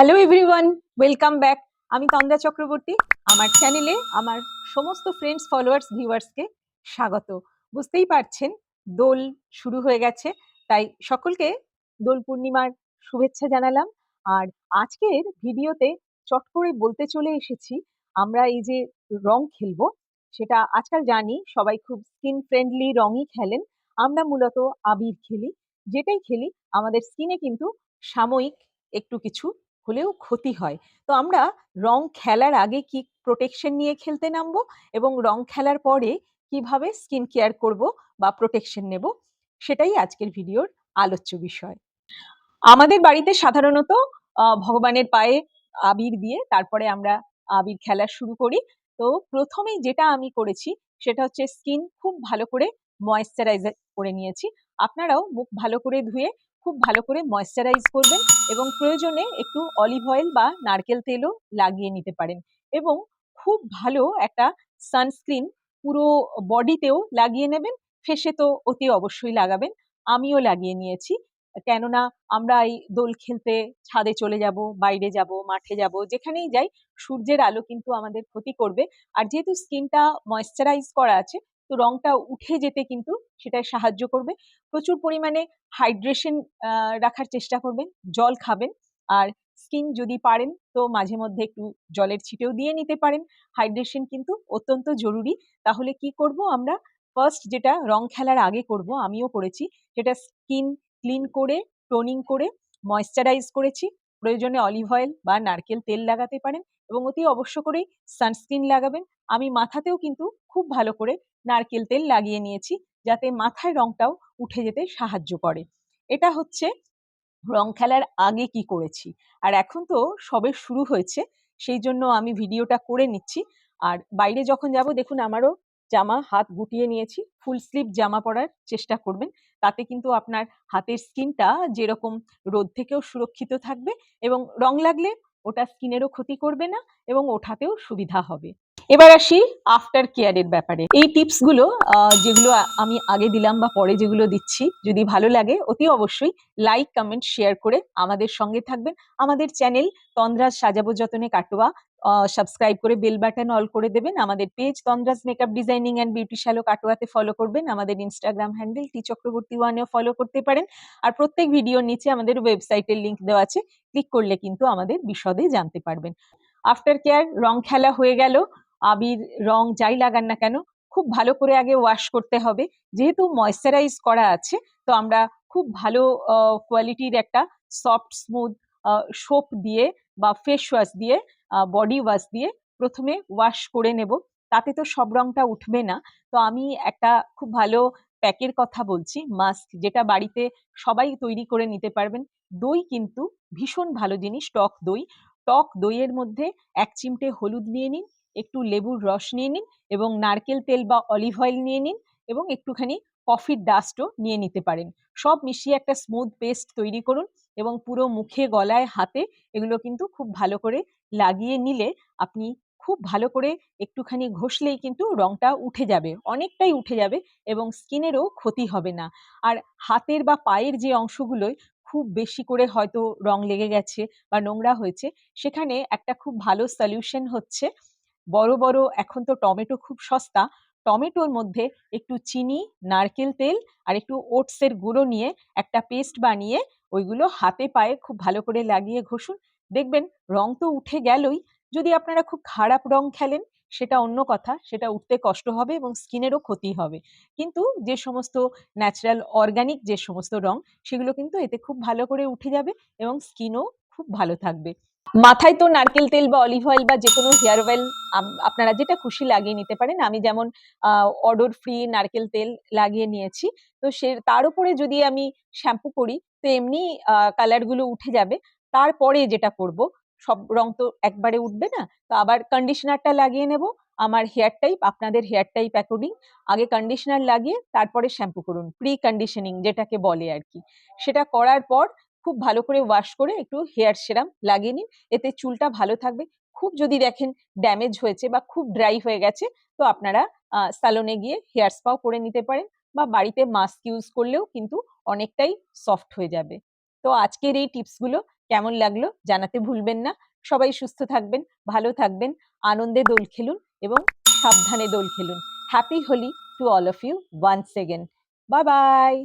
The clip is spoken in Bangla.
Hello everyone, welcome back. আমি তন্দ্রা চক্রবর্তী। আমার চ্যানেলে আমার সমস্ত ফ্রেন্ডস, ফলোয়ার্স, ভিউয়ার্সকে স্বাগত। বুঝতেই পারছেন দোল শুরু হয়ে গেছে, তাই সকলকে দোল পূর্ণিমার শুভেচ্ছা জানালাম। আর আজকের ভিডিওতে চট করে বলতে চলে এসেছি, আমরা এই যে রং খেলবো, সেটা আজকাল জানি সবাই খুব স্কিন ফ্রেন্ডলি রঙই খেলেন। আমরা মূলত আবির খেলি। যেটাই খেলি আমাদের স্কিনে কিন্তু সাময়িক একটু কিছু হলেও ক্ষতি হয়। তো আমরা রং খেলার আগে কি প্রোটেকশন নিয়ে খেলতে নামবো, এবং রং খেলার পরে কিভাবে স্কিন কেয়ার করব বা প্রোটেকশন নেব, সেটাই আজকের ভিডিওর আলোচ্য বিষয়। আমাদের বাড়িতে সাধারণত ভগবানের পায়ে আবির দিয়ে তারপরে আমরা আবির খেলা শুরু করি। তো প্রথমেই যেটা আমি করেছি সেটা হচ্ছে স্কিন খুব ভালো করে ময়েশ্চারাইজার করে নিয়েছি। আপনারাও মুখ ভালো করে ধুয়ে খুব ভালো করে ময়েশ্চারাইজ করবেন, এবং প্রয়োজনে একটু অলিভ অয়েল বা নারকেল তেলও লাগিয়ে নিতে পারেন। এবং খুব ভালো একটা সানস্ক্রিন পুরো বডিতেও লাগিয়ে নেবেন। ফেসে তো অতি অবশ্যই লাগাবেন, আমিও লাগিয়ে নিয়েছি। কেননা আমরা এই দোল খেলতে ছাদে চলে যাব, বাইরে যাব, মাঠে যাব, যেখানেই যাই সূর্যের আলো কিন্তু আমাদের ক্ষতি করবে। আর যেহেতু স্কিনটা ময়েশ্চারাইজ করা আছে, তো রংটা উঠে যেতে কিন্তু সেটা সাহায্য করবে। প্রচুর পরিমাণে হাইড্রেশন রাখার চেষ্টা করবেন, জল খাবেন। আর স্কিন যদি পারেন তো মাঝে মধ্যে একটু জলের ছিটেও দিয়ে নিতে পারেন। হাইড্রেশন কিন্তু অত্যন্ত জরুরি। তাহলে কি করব আমরা? ফার্স্ট যেটা রং খেলার আগে করব, আমিও করেছি, যেটা স্কিন ক্লিন করে, টোনিং করে, ময়েশ্চারাইজ করেছি। প্রয়োজনে অলিভ অয়েল বা নারকেল তেল লাগাতে পারেন, এবং অতি অবশ্য করেই সানস্ক্রিন লাগাবেন। আমি মাথাতেও কিন্তু খুব ভালো করে নারকেল তেল লাগিয়ে নিয়েছি, যাতে মাথায় রংটাও উঠে যেতে সাহায্য করে। এটা হচ্ছে রং খেলার আগে কি করেছি। আর এখন তো সবে শুরু হয়েছে, সেই জন্য আমি ভিডিওটা করে নিচ্ছি। আর বাইরে যখন যাব, দেখুন আমারও জামা হাত গুটিয়ে নিয়েছি, ফুল স্লিভ জামা পরার চেষ্টা করবেন। তাতে কিন্তু আপনার হাতের স্কিনটা যেরকম রোদ থেকেও সুরক্ষিত থাকবে, এবং রং লাগলে ওটা স্কিনেরও ক্ষতি করবে না, এবং ওঠাতেও সুবিধা হবে। এবার আসি আফটার কেয়ারের ব্যাপারে। এই টিপসগুলো যেগুলো আমি আগে দিলাম বা পরে যেগুলো দিচ্ছি, যদি ভালো লাগে অতি অবশ্যই লাইক, কমেন্ট, শেয়ার করে আমাদের সঙ্গে থাকবেন। আমাদের চ্যানেল তন্দ্রাজ সাজাবো যতনে কাটোয়া সাবস্ক্রাইব করে বেল বাটন অল করে দেবেন। আমাদের page Tandraj makeup designing and beauty salon কাটোয়াতে ফলো করবেন। আমাদের ইনস্টাগ্রাম হ্যান্ডেল টি চক্রবর্তী ওয়ানেও ফলো করতে পারেন। আর প্রত্যেক ভিডিওর নিচে আমাদের ওয়েবসাইটের লিঙ্ক দেওয়া আছে, ক্লিক করলে কিন্তু আমাদের বিশদে জানতে পারবেন। আফটার কেয়ার, রং খেলা হয়ে গেল। আবির, রং যাই লাগান না কেন খুব ভালো করে আগে ওয়াশ করতে হবে। যেহেতু ময়েশ্চারাইজ করা আছে, তো আমরা খুব ভালো কোয়ালিটির একটা সফট স্মুথ সোপ দিয়ে বা ফেস ওয়াশ দিয়ে, বডি ওয়াশ দিয়ে প্রথমে ওয়াশ করে নেব। তাতে তো সব রংটা উঠবে না। তো আমি একটা খুব ভালো প্যাকের কথা বলছি, মাস্ক, যেটা বাড়িতে সবাই তৈরি করে নিতে পারবেন। দই কিন্তু ভীষণ ভালো জিনিস, টক দই। টক দইয়ের মধ্যে 1 চিমটে হলুদ নিয়ে নিন, একটু লেবুর রস নিয়ে নিন, এবং নারকেল তেল বা অলিভ অয়েল নিয়ে নিন, এবং একটুখানি কফির ডাস্টও নিয়ে নিতে পারেন। সব মিশিয়ে একটা স্মুথ পেস্ট তৈরি করুন, এবং পুরো মুখে, গলায়, হাতে এগুলো কিন্তু খুব ভালো করে লাগিয়ে নিলে আপনি খুব ভালো করে একটুখানি ঘষলেই কিন্তু রংটা উঠে যাবে, অনেকটাই উঠে যাবে, এবং স্কিনেরও ক্ষতি হবে না। আর হাতের বা পায়ের যে অংশগুলোয় খুব বেশি করে হয়তো রং লেগে গেছে বা নোংরা হয়েছে, সেখানে একটা খুব ভালো সলিউশন হচ্ছে, বড় বড় এখন তো টমেটো খুব সস্তা, টমেটোর মধ্যে একটু চিনি, নারকেল তেল আর একটু ওটসের গুঁড়ো নিয়ে একটা পেস্ট বানিয়ে ওইগুলো হাতে পায়ে খুব ভালো করে লাগিয়ে ঘষুন। দেখবেন রং তো উঠে গেলই। যদি আপনারা খুব খারাপ রং খেলেন সেটা অন্য কথা, সেটা উঠতে কষ্ট হবে এবং স্কিনেরও ক্ষতি হবে। কিন্তু যে সমস্ত ন্যাচারাল অর্গানিক যে সমস্ত রং, সেগুলো কিন্তু এতে খুব ভালো করে উঠে যাবে, এবং স্কিনও খুব ভালো থাকবে। মাথায় তো নারকেল তেল বা অলিভ অয়েল বা যে কোনো হেয়ার অয়েল আপনারা যেটা খুশি লাগিয়ে নিতে পারেন। আমি যেমন অডর ফ্রি নারকেল তেল লাগিয়ে নিয়েছি। তো তার উপরে যদি আমি শ্যাম্পু করি, তো এমনি কালার গুলো উঠে যাবে। তারপরে যেটা করব, সব রং তো একবারে উঠবে না, তো আবার কন্ডিশনারটা লাগিয়ে নেব। আমার হেয়ার টাইপ, আপনাদের হেয়ার টাইপ অ্যাকর্ডিং আগে কন্ডিশনার লাগিয়ে তারপরে শ্যাম্পু করুন, প্রি কন্ডিশনিং যেটাকে বলে আর কি। সেটা করার পর খুব ভালো করে ওয়াশ করে একটু হেয়ার সেরাম লাগিয়ে নিন, এতে চুলটা ভালো থাকবে। খুব যদি দেখেন ড্যামেজ হয়েছে বা খুব ড্রাই হয়ে গেছে, তো আপনারা স্যালনে গিয়ে হেয়ার স্পাও করে নিতে পারেন, বা বাড়িতে মাস্ক ইউজ করলেও কিন্তু অনেকটাই সফট হয়ে যাবে। তো আজকের এই টিপসগুলো কেমন লাগলো জানাতে ভুলবেন না। সবাই সুস্থ থাকবেন, ভালো থাকবেন, আনন্দে দোল খেলুন এবং সাবধানে দোল খেলুন। Happy Holi to all of you once again. Bye by.